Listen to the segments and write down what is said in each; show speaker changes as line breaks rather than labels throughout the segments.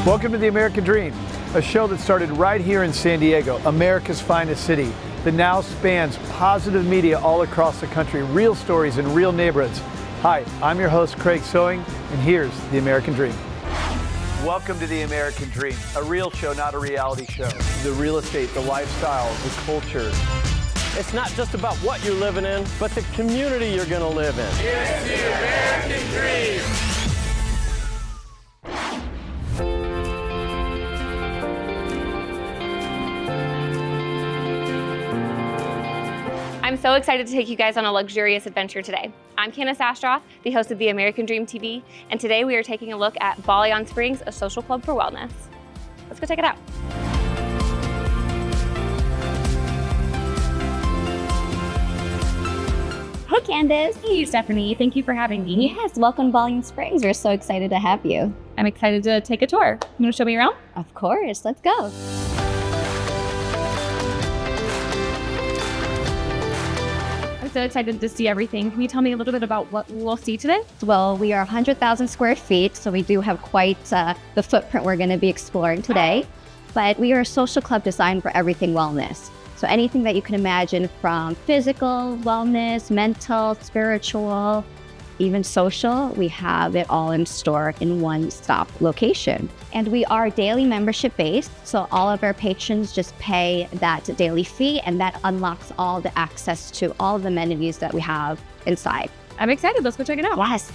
Welcome to The American Dream, a show that started right here in San Diego, America's finest city, that now spans positive media all across the country, real stories in real neighborhoods. Hi, I'm your host, Craig Sewing, and here's The American Dream. Welcome to The American Dream, a real show, not a reality show. The real estate, the lifestyle, the culture.
It's not just about what you're living in, but the community you're going to live in.
It's The American Dream.
I'm so excited to take you guys on a luxurious adventure today. I'm Candace Ashbrook, the host of The American Dream TV, and today we are taking a look at Bali Springs, a social club for wellness. Let's go check it out.
Hey Candace.
Hey Stephanie, thank you for having me.
Yes, welcome to Bali Springs. We're so excited to have you.
I'm excited to take a tour. You want to show me around?
Of course, let's go.
I'm so excited to see everything. Can you tell me a little bit about what we'll see today?
Well, we are 100,000 square feet, so we do have quite the footprint we're going to be exploring today. But we are a social club designed for everything wellness. So anything that you can imagine, from physical wellness, mental, spiritual, even social, we have it all in store in one stop location. And we are daily membership based, so all of our patrons just pay that daily fee, and that unlocks all the access to all the amenities that we have inside.
I'm excited. Let's go check it out.
Yes.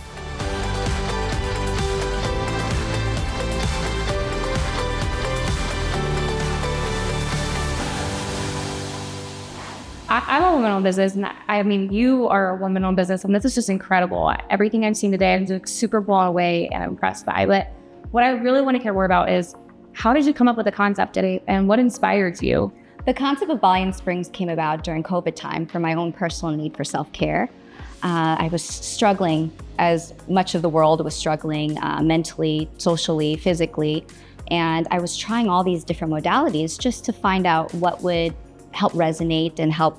I'm a woman-owned business, and I mean, you are a woman-owned business, and this is just incredible. Everything I've seen today, I'm just super blown away and impressed by. But what I really want to hear more about is, how did you come up with the concept today, and what inspired you?
The concept of Bali Springs came about during COVID time for my own personal need for self-care. I was struggling, as much of the world was struggling, mentally, socially, physically, and I was trying all these different modalities just to find out what would help resonate and help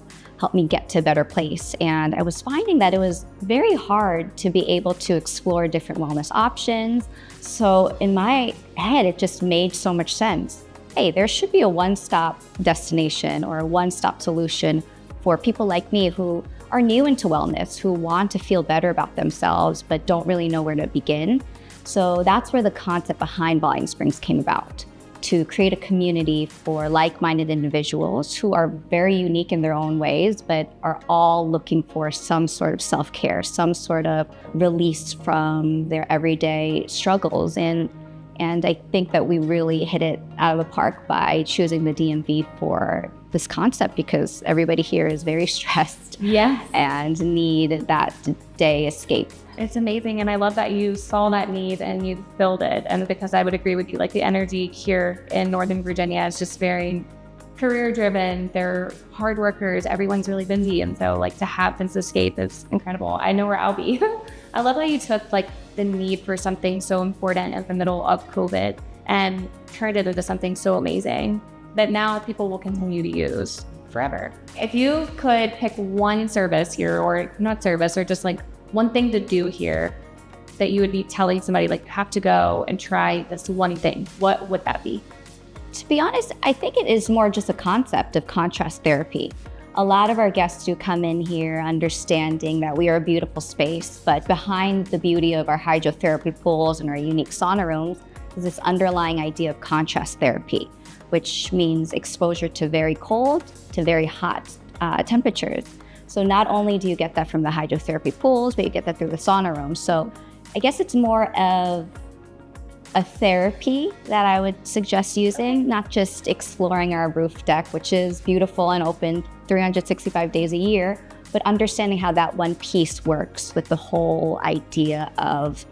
me get to a better place. And I was finding that it was very hard to be able to explore different wellness options. So in my head, it just made so much sense. Hey, there should be a one-stop destination or a one-stop solution for people like me who are new into wellness, who want to feel better about themselves, but don't really know where to begin. So that's where the concept behind Bali Springs came about, to create a community for like-minded individuals who are very unique in their own ways, but are all looking for some sort of self-care, some sort of release from their everyday struggles. And I think that we really hit it out of the park by choosing the DMV for this concept, because everybody here is very stressed.
Yes.
And need that day escape.
It's amazing, and I love that you saw that need and you filled it. And because I would agree with you, like, the energy here in Northern Virginia is just very career-driven. They're hard workers. Everyone's really busy, and so, like, to have this escape is incredible. I know where I'll be. I love how you took, like, the need for something so important in the middle of COVID and turned it into something so amazing that now people will continue to use forever. If you could pick one service here, or not service, or just like one thing to do here that you would be telling somebody, like, have to go and try this one thing, what would that be?
To be honest, I think it is more just a concept of contrast therapy. A lot of our guests do come in here understanding that we are a beautiful space, but behind the beauty of our hydrotherapy pools and our unique sauna rooms is this underlying idea of contrast therapy, which means exposure to very cold to very hot temperatures. So not only do you get that from the hydrotherapy pools, but you get that through the sauna room. So I guess it's more of a therapy that I would suggest using, not just exploring our roof deck, which is beautiful and open 365 days a year, but understanding how that one piece works with the whole idea of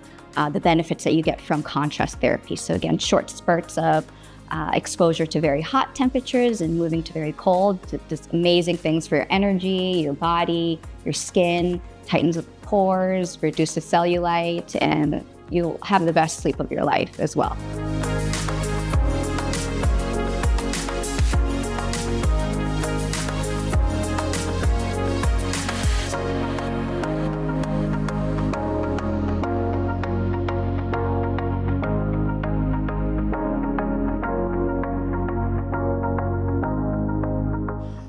the benefits that you get from contrast therapy. So again, short spurts of exposure to very hot temperatures and moving to very cold. Just amazing things for your energy, your body, your skin, tightens the pores, reduces cellulite, and you'll have the best sleep of your life as well.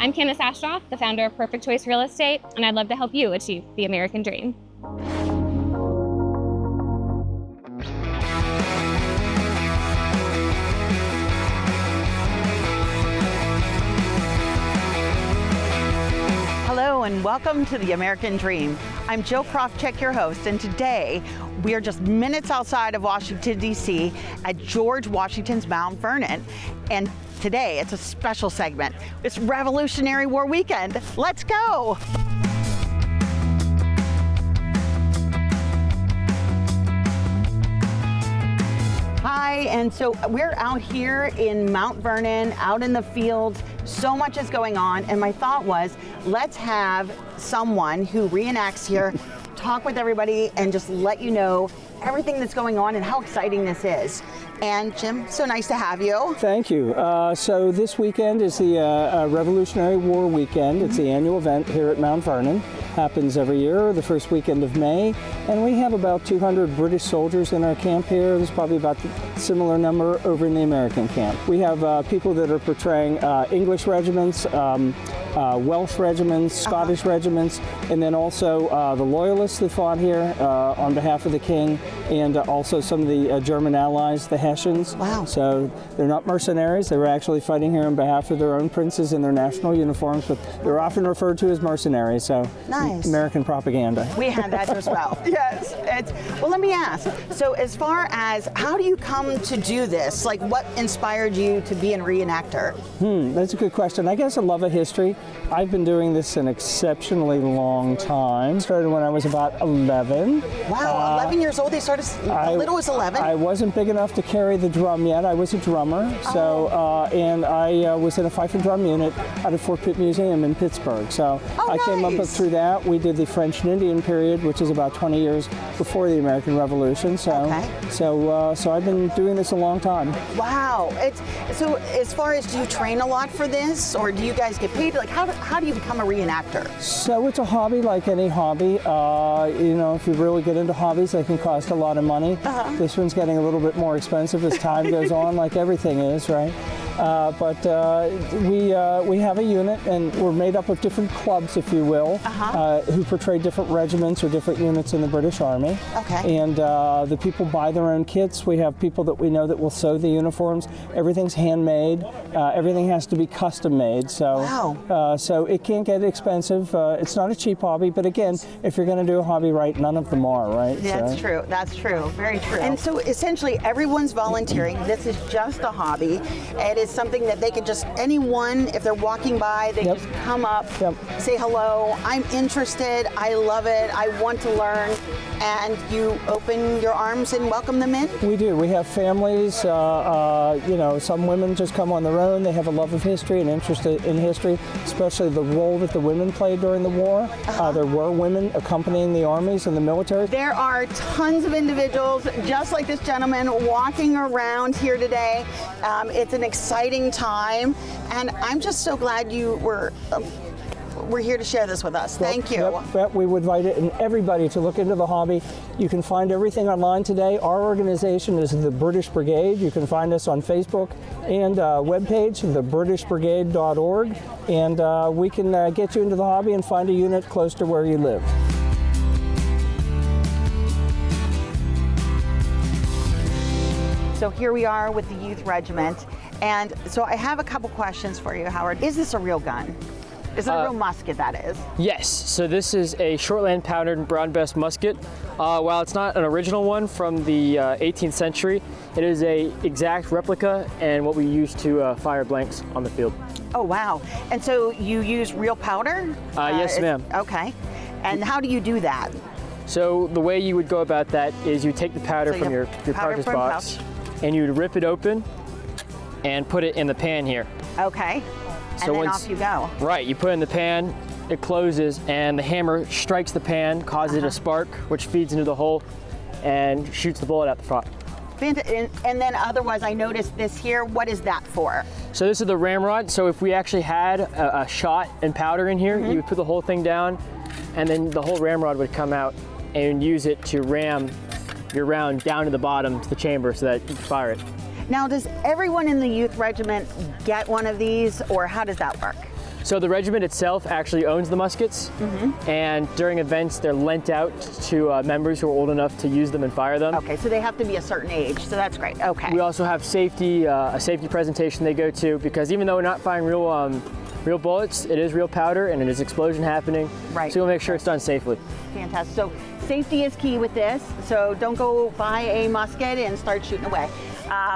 I'm Candace Ashbrook, the founder of Perfect Choice Real Estate, and I'd love to help you achieve the American dream.
Hello and welcome to the American Dream. I'm Jill Krofcheck, your host, and today we are just minutes outside of Washington, D.C. at George Washington's Mount Vernon. And today it's a special segment. It's Revolutionary War weekend. Let's go. Hi, and so we're out here in Mount Vernon, out in the field. So much is going on, and my thought was, let's have someone who reenacts here talk with everybody and just let you know everything that's going on and how exciting this is. And Jim, so nice to have you.
Thank you. So this weekend is the Revolutionary War weekend. It's the annual event here at Mount Vernon. Happens every year, the first weekend of May. And we have about 200 British soldiers in our camp here. There's probably about a similar number over in the American camp. We have people that are portraying English regiments, Welsh regiments, Scottish regiments, and then also the Loyalists that fought here on behalf of the King, and also some of the German allies, the Hessians.
Wow.
So they're not mercenaries. They were actually fighting here on behalf of their own princes in their national uniforms, but they're often referred to as mercenaries. So
nice.
American propaganda.
We had that as well. Yes. Well, let me ask. So as far as how do you come to do this? Like, what inspired you to be a reenactor?
That's a good question. I guess a love of history. I've been doing this an exceptionally long time. Started when I was about 11.
Wow, 11 years old. They started as little as 11.
I wasn't big enough to carry the drum yet. I was a drummer. So, and I was in a fife and drum unit out of Fort Pitt Museum in Pittsburgh. So I came up through that. We did the French and Indian period, which is about 20 years before the American Revolution. So, so I've been doing this a long time.
Wow. So as far as, do you train a lot for this, or do you guys get paid? Like, how do you become a reenactor?
So it's a hobby like any hobby. You know, if you really get into hobbies, they can cost a lot of money. This one's getting a little bit more expensive as time goes on, like everything is, right? But we have a unit, and we're made up of different clubs, if you will, who portray different regiments or different units in the British Army.
Okay.
And the people buy their own kits. We have people that we know that will sew the uniforms. Everything's handmade. Everything has to be custom made. So, so it can't get expensive. It's not a cheap hobby, but again, if you're going to do a hobby right, none of them are, right?
That's true. That's true. Very true. And so essentially, everyone's volunteering. This is just a hobby. It is something that they can just, anyone, if they're walking by, they just come up, say hello, I'm interested, I love it, I want to learn, and you open your arms and welcome them in?
We do. We have families, you know, some women just come on their own. They have a love of history and interest in history, especially the role that the women played during the war. There were women accompanying the armies and the military.
There are tons of individuals, just like this gentleman, walking around here today. It's an exciting time, and I'm just so glad you were here to share this with us. Thank you.
Yep, we would invite everybody to look into the hobby. You can find everything online today. Our organization is the British Brigade. You can find us on Facebook and webpage, thebritishbrigade.org, and we can get you into the hobby and find a unit close to where you live.
So here we are with the youth regiment, and so I have a couple questions for you, Howard. Is this a real gun? Is it a real musket, that is?
Yes, so this is a shortland powdered broad breast musket. While it's not an original one from the 18th century, it is a exact replica and what we use to fire blanks on the field.
Oh, wow. And so you use real powder?
Yes, ma'am.
Okay. And how do you do that?
So the way you would go about that is you take the powder from your practice box, and you would rip it open and put it in the pan here.
Okay. And then off you go.
Right, you put it in the pan, it closes, and the hammer strikes the pan, causes it to spark, which feeds into the hole and shoots the bullet out the front.
And then otherwise, I noticed this here. What is that for?
So this is the ramrod. So if we actually had a shot and powder in here, you would put the whole thing down, and then the whole ramrod would come out and use it to ram your round down to the bottom to the chamber so that you can fire it.
Now, does everyone in the youth regiment get one of these, or how does that work?
So the regiment itself actually owns the muskets, and during events they're lent out to members who are old enough to use them and fire them.
Okay, so they have to be a certain age, so that's great. Okay.
We also have a safety presentation they go to, because even though we're not firing real bullets, it is real powder and it is explosion happening.
Right.
So we'll make sure it's done safely.
Fantastic. So safety is key with this. So don't go buy a musket and start shooting away.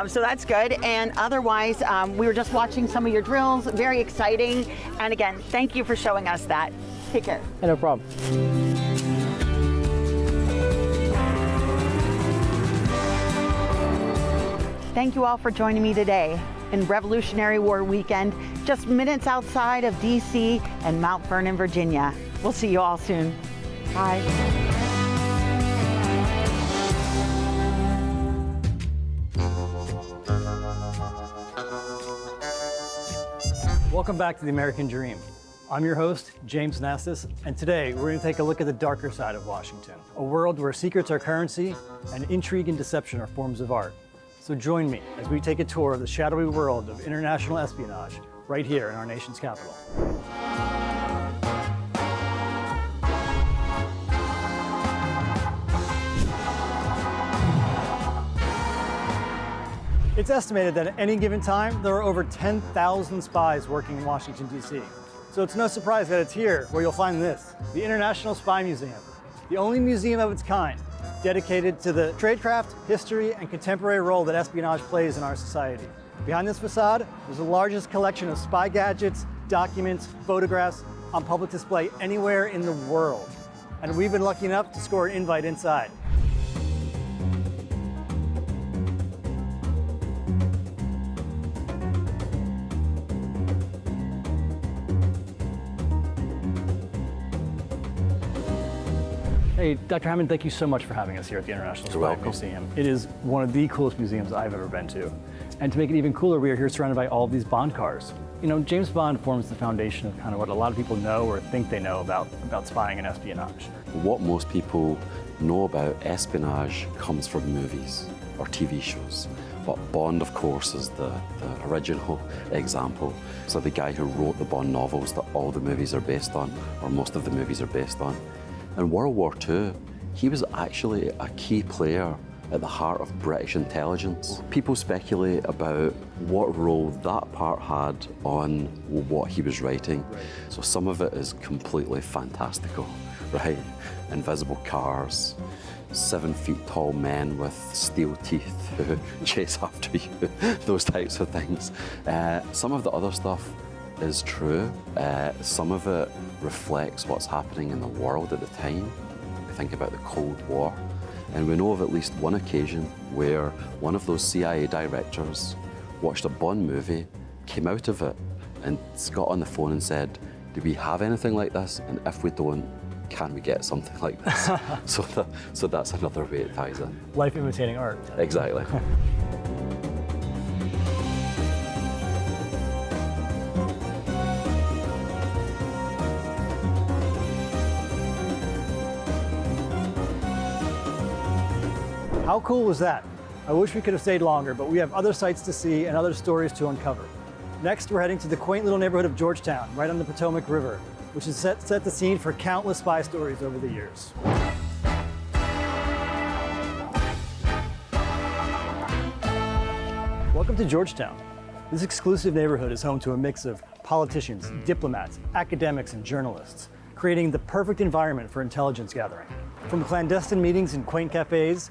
So that's good. And otherwise, we were just watching some of your drills. Very exciting. And again, thank you for showing us that. Take care.
Yeah, no problem.
Thank you all for joining me today in Revolutionary War weekend, just minutes outside of DC and Mount Vernon, Virginia. We'll see you all soon. Bye.
Welcome back to the American Dream. I'm your host, James Nastis, and today we're going to take a look at the darker side of Washington, a world where secrets are currency and intrigue and deception are forms of art. So join me as we take a tour of the shadowy world of international espionage right here in our nation's capital. It's estimated that at any given time, there are over 10,000 spies working in Washington, D.C. So it's no surprise that it's here where you'll find this, the International Spy Museum, the only museum of its kind dedicated to the tradecraft, history, and contemporary role that espionage plays in our society. Behind this facade, there's the largest collection of spy gadgets, documents, photographs on public display anywhere in the world. And we've been lucky enough to score an invite inside. Hey, Dr. Hammond, thank you so much for having us here at the International Spy Museum. It is one of the coolest museums I've ever been to. And to make it even cooler, we are here surrounded by all of these Bond cars. You know, James Bond forms the foundation of kind of what a lot of people know or think they know about spying and espionage.
What most people know about espionage comes from movies or TV shows. But Bond, of course, is the original example. So the guy who wrote the Bond novels that all the movies are based on, or most of the movies are based on. In World War II, he was actually a key player at the heart of British intelligence. People speculate about what role that part had on what he was writing. So some of it is completely fantastical, right? Invisible cars, 7 feet tall men with steel teeth who chase after you, those types of things. Some of the other stuff is true. Some of it reflects what's happening in the world at the time. We think about the Cold War, and we know of at least one occasion where one of those CIA directors watched a Bond movie, came out of it, and got on the phone and said, "Do we have anything like this? And if we don't, can we get something like this?" So that's another way it ties in.
Life imitating art.
Exactly.
How cool was that? I wish we could have stayed longer, but we have other sights to see and other stories to uncover. Next, we're heading to the quaint little neighborhood of Georgetown, right on the Potomac River, which has set the scene for countless spy stories over the years. Welcome to Georgetown. This exclusive neighborhood is home to a mix of politicians, diplomats, academics, and journalists, creating the perfect environment for intelligence gathering. From clandestine meetings in quaint cafes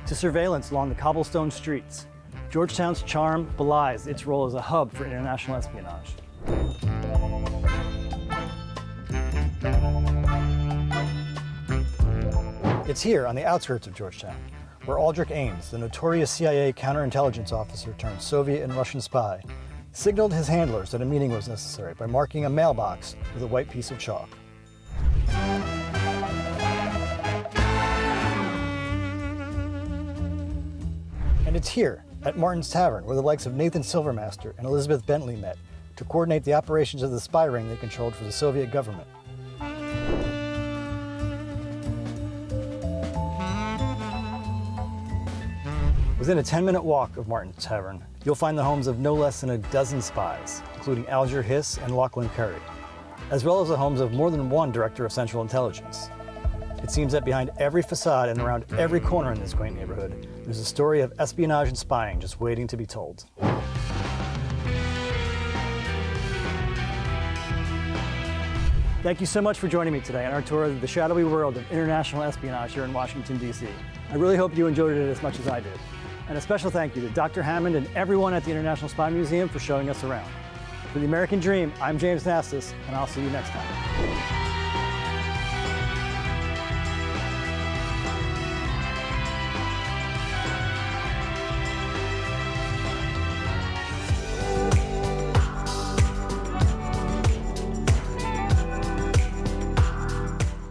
to surveillance along the cobblestone streets, Georgetown's charm belies its role as a hub for international espionage. It's here on the outskirts of Georgetown, where Aldrich Ames, the notorious CIA counterintelligence officer turned Soviet and Russian spy, signaled his handlers that a meeting was necessary by marking a mailbox with a white piece of chalk. And it's here, at Martin's Tavern, where the likes of Nathan Silvermaster and Elizabeth Bentley met to coordinate the operations of the spy ring they controlled for the Soviet government. Within a 10-minute walk of Martin's Tavern, you'll find the homes of no less than a dozen spies, including Alger Hiss and Lachlan Curry.
as well as the homes of more than one director of central intelligence. It seems that behind every facade and around every corner in this quaint neighborhood, there's a story of espionage and spying just waiting to be told. Thank you so much for joining me today on our tour of the shadowy world of international espionage here in Washington, D.C. I really hope you enjoyed it as much as I did. And a special thank you to Dr. Hammond and everyone at the International Spy Museum for showing us around. For the American Dream, I'm James Nastis, and I'll see you next time.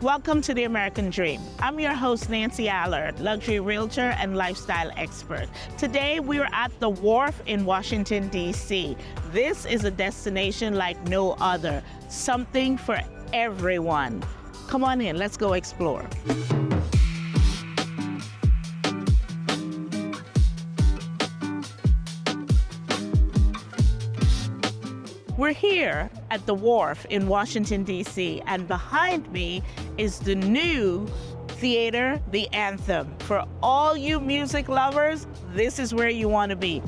Welcome to the American Dream. I'm your host, Nancy Allard, luxury realtor and lifestyle expert. Today, we're at the Wharf in Washington, D.C. This is a destination like no other, something for everyone. Come on in, let's go explore. We're here at the Wharf in Washington, D.C., and behind me is the new theater, the Anthem. For all you music lovers, this is where you want to be.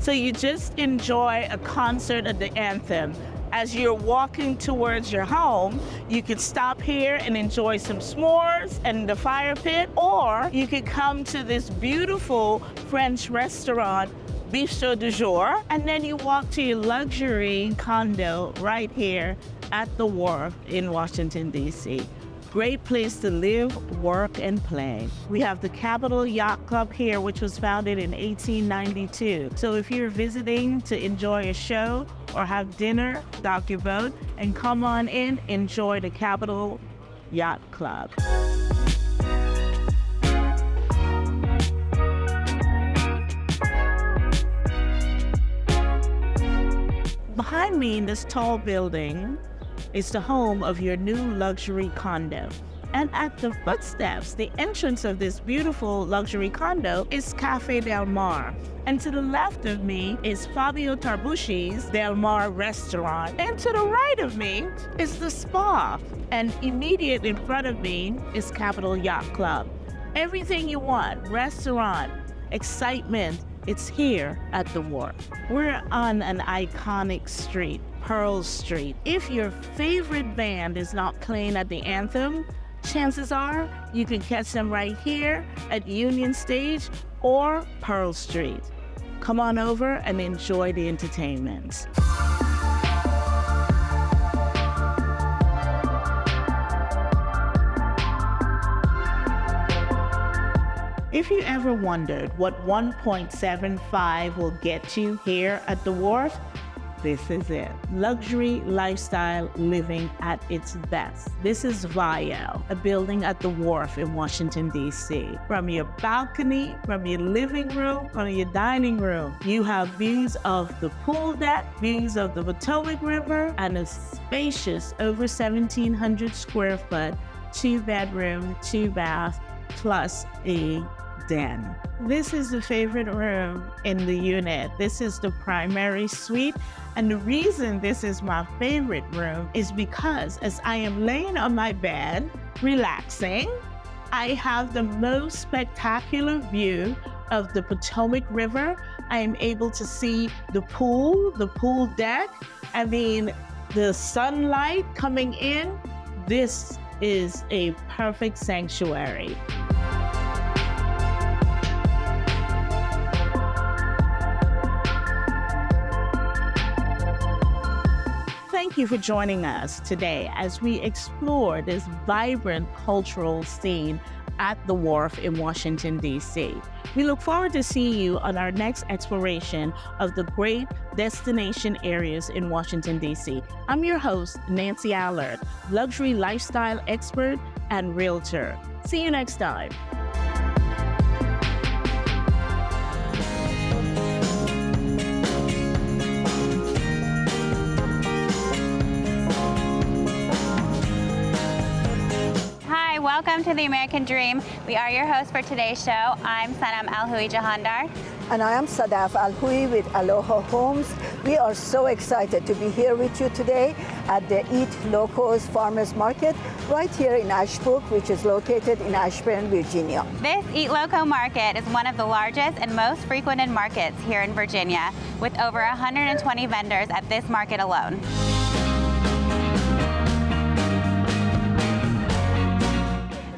So you just enjoy a concert at the Anthem. As you're walking towards your home, you could stop here and enjoy some s'mores and the fire pit, or you could come to this beautiful French restaurant, Bistro du Jour, and then you walk to your luxury condo right here at the Wharf in Washington, D.C. Great place to live, work, and play. We have the Capitol Yacht Club here, which was founded in 1892. So if you're visiting to enjoy a show or have dinner, dock your boat, and come on in, enjoy the Capitol Yacht Club. Behind me in this tall building is the home of your new luxury condo. And at the footsteps, the entrance of this beautiful luxury condo is Cafe Del Mar. And to the left of me is Fabio Tarbuschi's Del Mar restaurant. And to the right of me is the spa. And immediate in front of me is Capitol Yacht Club. Everything you want, restaurant, excitement, it's here at the Wharf. We're on an iconic street, Pearl Street. If your favorite band is not playing at the Anthem, chances are you can catch them right here at Union Stage or Pearl Street. Come on over and enjoy the entertainment. If you ever wondered what 1.75 will get you here at the Wharf, this is it. Luxury lifestyle living at its best. This is Vial, a building at the Wharf in Washington, D.C. From your balcony, from your living room, from your dining room, you have views of the pool deck, views of the Potomac River, and a spacious over 1,700 square foot, 2-bedroom, 2-bath, plus a den. This is the favorite room in the unit. This is the primary suite. And the reason this is my favorite room is because as I am laying on my bed, relaxing, I have the most spectacular view of the Potomac River. I am able to see the pool deck. I mean, the sunlight coming in. This is a perfect sanctuary. Thank you for joining us today as we explore this vibrant cultural scene at the Wharf in Washington, D.C. We look forward to seeing you on our next exploration of the great destination areas in Washington, D.C. I'm your host, Nancy Allard, luxury lifestyle expert and realtor. See you next time.
Welcome
to The American Dream. We are your hosts for today's show. I'm Sanam Alhui Jahandar.
And I am Sadaf Alhui with Aloha Homes. We are so excited to be here with you today at the EatLoco's Farmers Market right here in Ashbrook, which is located in Ashburn, Virginia.
This EatLoco market is one of the largest and most frequented markets here in Virginia, with over 120 vendors at this market alone.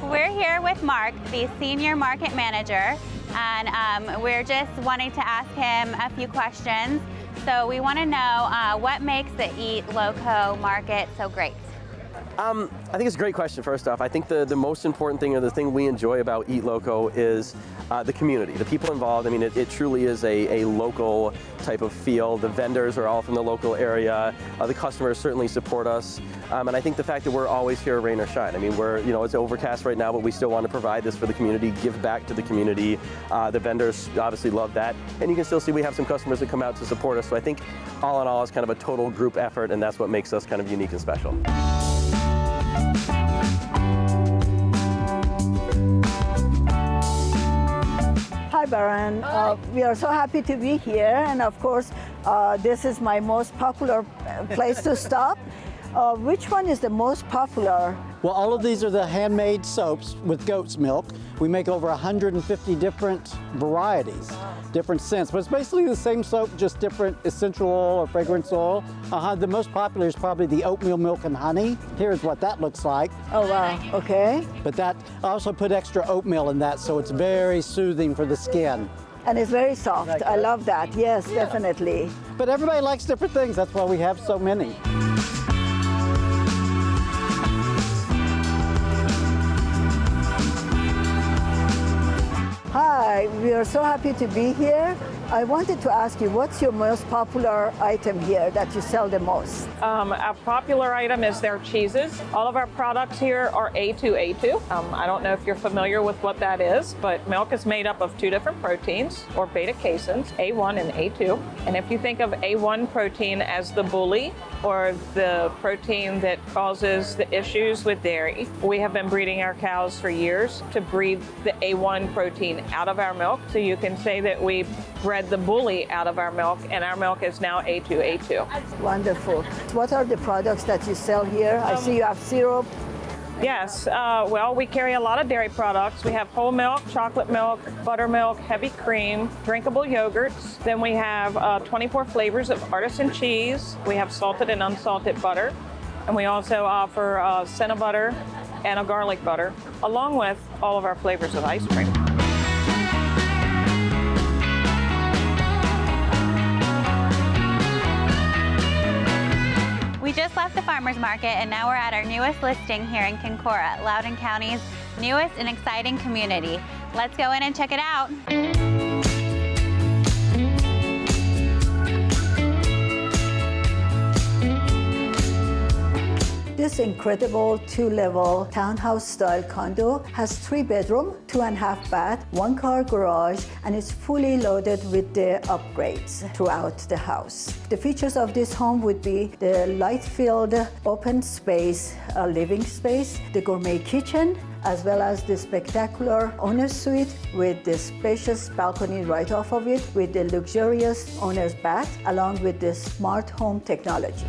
We're here with Mark, the Senior Market Manager, and we're just wanting to ask him a few questions. So we want to know what makes the EatLoco market so great?
I think it's a great question, first off. I think the most important thing, or the thing we enjoy about EatLoco, is the community, the people involved. I mean, it truly is a local type of feel. The vendors are all from the local area. The customers certainly support us. And I think the fact that we're always here, rain or shine. I mean, it's overcast right now, but we still want to provide this for the community, give back to the community. The vendors obviously love that. And you can still see we have some customers that come out to support us. So I think all in all, it's kind of a total group effort, and that's what makes us kind of unique and special.
Hi, Vernon. We are so happy to be here, and of course, this is my most popular place to stop. Which one is the most popular?
Well, all of these are the handmade soaps with goat's milk. We make over 150 different varieties, different scents, but it's basically the same soap, just different essential oil or fragrance oil. The most popular is probably the oatmeal milk and honey. Here's what that looks like.
Oh, wow, okay.
But that, I also put extra oatmeal in that, so it's very soothing for the skin.
And it's very soft. I love that, yes, definitely.
But everybody likes different things, that's why we have so many.
Hi, we are so happy to be here. I wanted to ask you, what's your most popular item here that you sell the most?
A popular item is their cheeses. All of our products here are A2A2. I don't know if you're familiar with what that is, but milk is made up of two different proteins, or beta-caseins, A1 and A2. And if you think of A1 protein as the bully, or the protein that causes the issues with dairy, we have been breeding our cows for years to breed the A1 protein out of our milk. So you can say that we bred the bully out of our milk, and our milk is now A2A2.
Wonderful. What are the products that you sell here? I see you have syrup.
Yes, well, we carry a lot of dairy products. We have whole milk, chocolate milk, buttermilk, heavy cream, drinkable yogurts. Then we have 24 flavors of artisan cheese. We have salted and unsalted butter. And we also offer senna butter and a garlic butter, along with all of our flavors of ice cream.
We just left the farmers market, and now we're at our newest listing here in Kincora, Loudoun County's newest and exciting community. Let's go in and check it out.
This incredible two-level townhouse-style condo has 3 bedrooms, 2.5 baths, 1-car garage, and is fully loaded with the upgrades throughout the house. The features of this home would be the light-filled open space, living space, the gourmet kitchen, as well as the spectacular owner's suite with the spacious balcony right off of it, with the luxurious owner's bath, along with the smart home technology.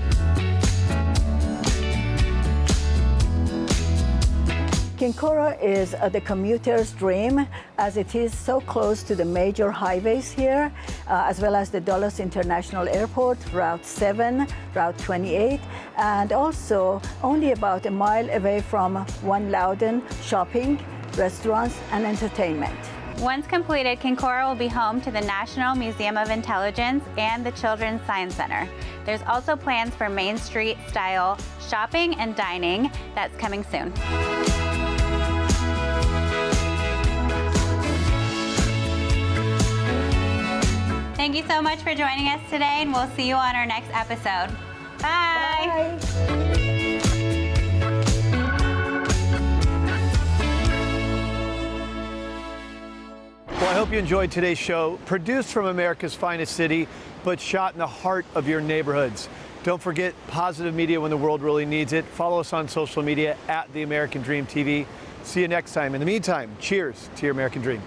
Kincora is the commuter's dream, as it is so close to the major highways here, as well as the Dulles International Airport, Route 7, Route 28, and also only about a mile away from One Loudoun shopping, restaurants, and entertainment.
Once completed, Kincora will be home to the National Museum of Intelligence and the Children's Science Center. There's also plans for Main Street style shopping and dining that's coming soon. Thank you so much for joining us today, and we'll see you on our next episode. Bye. Bye.
Well, I hope you enjoyed today's show, produced from America's finest city, but shot in the heart of your neighborhoods. Don't forget positive media when the world really needs it. Follow us on social media at The American Dream TV. See you next time. In the meantime, cheers to your American dream.